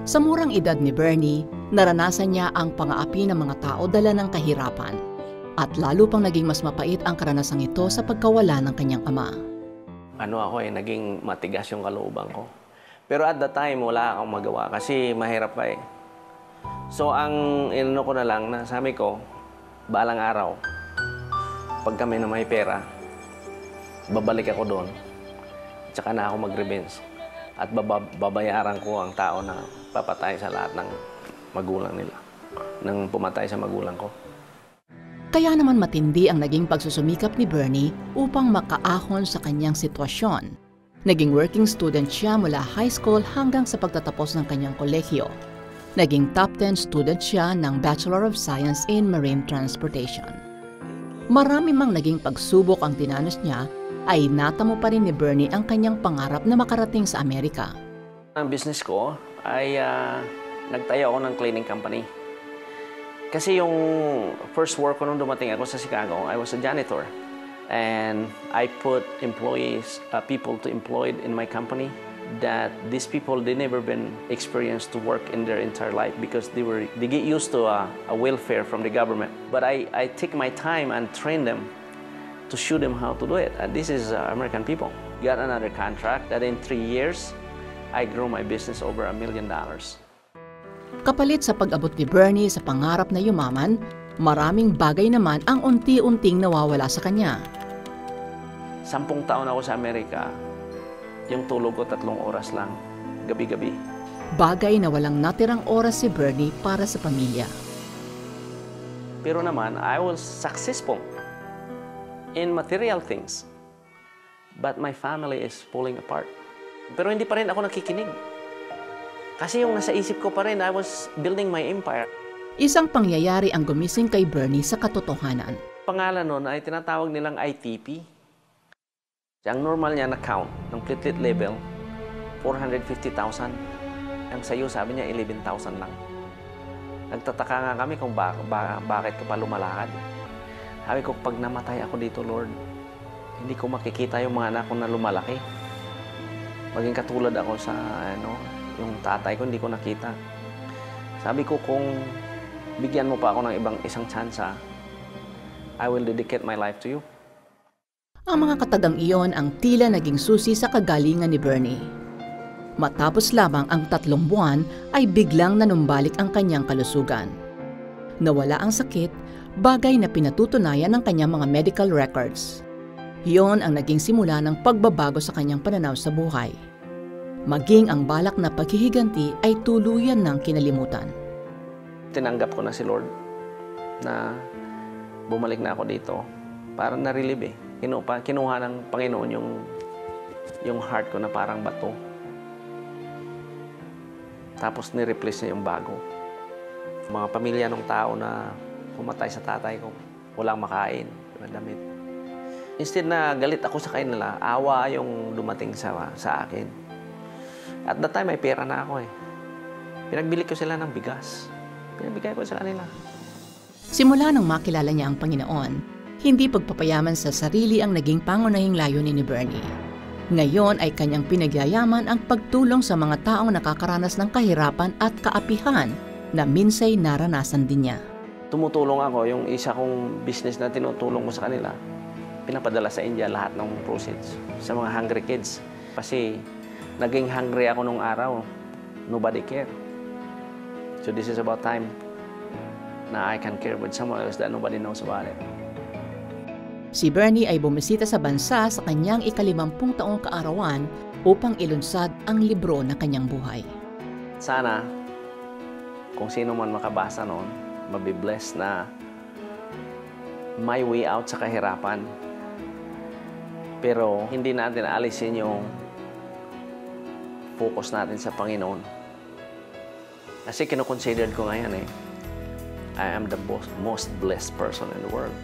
Sa murang edad ni Bernie, naranasan niya ang pang-aapi ng mga tao dala ng kahirapan. At lalo pang naging mas mapait ang karanasang ito sa pagkawala ng kanyang ama. Naging matigas yung kalooban ko. Pero at the time, wala akong magawa kasi mahirap pa eh. So ang inano ko na lang, sabi ko, balang araw, pag kami na may pera, babalik ako doon. Tsaka na ako mag-revenge. At babayaran ko ang tao na papatay sa lahat ng magulang nila. Nang pumatay sa magulang ko. Kaya naman matindi ang naging pagsusumikap ni Bernie upang makaahon sa kanyang sitwasyon. Naging working student siya mula high school hanggang sa pagtatapos ng kanyang kolehiyo. Naging top 10 student siya ng Bachelor of Science in Marine Transportation. Marami mang naging pagsubok ang dinanas niya, ay natamo pa rin ni Bernie ang kanyang pangarap na makarating sa Amerika. Ang business ko ay nagtayo ako ng cleaning company. Kasi yung first work ko nung dumating ako sa Chicago, I was a janitor. And I put employees, people to employed in my company that these people, they never been experienced to work in their entire life because they get used to a welfare from the government. But I take my time and train them to show them how to do it. And this is American people. Got another contract that in 3 years, I grew my business over $1 million. Kapalit sa pag-abot ni Bernie sa pangarap na yumaman, maraming bagay naman ang unti-unting nawawala sa kanya. 10 taon ako sa Amerika, yung tulog ko 3 oras lang, gabi-gabi. Bagay na walang natirang oras si Bernie para sa pamilya. Pero naman, I was successful in material things. But my family is falling apart. Pero hindi pa rin ako nakikinig. Kasi yung nasa isip ko pa rin, I was building my empire. Isang pangyayari ang gumising kay Bernie sa katotohanan. Pangalan nun ay tinatawag nilang ITP. Ang normal niya na count ng platelet level, 450,000. Ang sayo sabi niya 11,000 lang. Nagtataka nga kami kung bakit ka pa lumalakad. Sabi ko, pag namatay ako dito, Lord, hindi ko makikita yung mga anak ko na lumalaki. Maging katulad ako sa, yung tatay ko, hindi ko nakita. Sabi ko, kung bigyan mo pa ako ng isang tsansa, I will dedicate my life to you. Ang mga katagang iyon ang tila naging susi sa kagalingan ni Bernie. Matapos lamang ang 3 buwan ay biglang nanumbalik ang kanyang kalusugan. Nawala ang sakit, bagay na pinatutunayan ng kanyang mga medical records. Iyon ang naging simula ng pagbabago sa kanyang pananaw sa buhay. Maging ang balak na paghihiganti ay tuluyan ng kinalimutan. Tinanggap ko na si Lord na bumalik na ako dito para na-relieve eh. Kinuha ng Panginoon yung heart ko na parang bato. Tapos ni-replace niya yung bago. Mga pamilya ng tao na pumatay sa tatay ko, walang makain, damit. Instead na galit ako sa kanila, awa yung dumating sa akin. At that time, may pera na ako eh. Pinagbili ko sila ng bigas. Pinabigay ko sa kanila. Simula nang makilala niya ang Panginoon, hindi pagpapayaman sa sarili ang naging pangunahing layunin ni Bernie. Ngayon ay kanyang pinagyayaman ang pagtulong sa mga taong nakakaranas ng kahirapan at kaapihan na minsay naranasan din niya. Tumutulong ako, yung isa kong business na tinutulong ko sa kanila, pinapadala sa India lahat ng proceeds sa mga hungry kids. Kasi naging hungry ako nung araw, nobody care. So this is about time na I can care with someone else that nobody knows about it. Si Bernie ay bumisita sa bansa sa kanyang ika-50 taong kaarawan upang ilunsad ang libro na kanyang buhay. Sana, kung sino man makabasa noon, mabibless na may way out sa kahirapan. Pero hindi natin alisin yung focus natin sa Panginoon. Kasi kinoconsider ko ngayon I am the most blessed person in the world.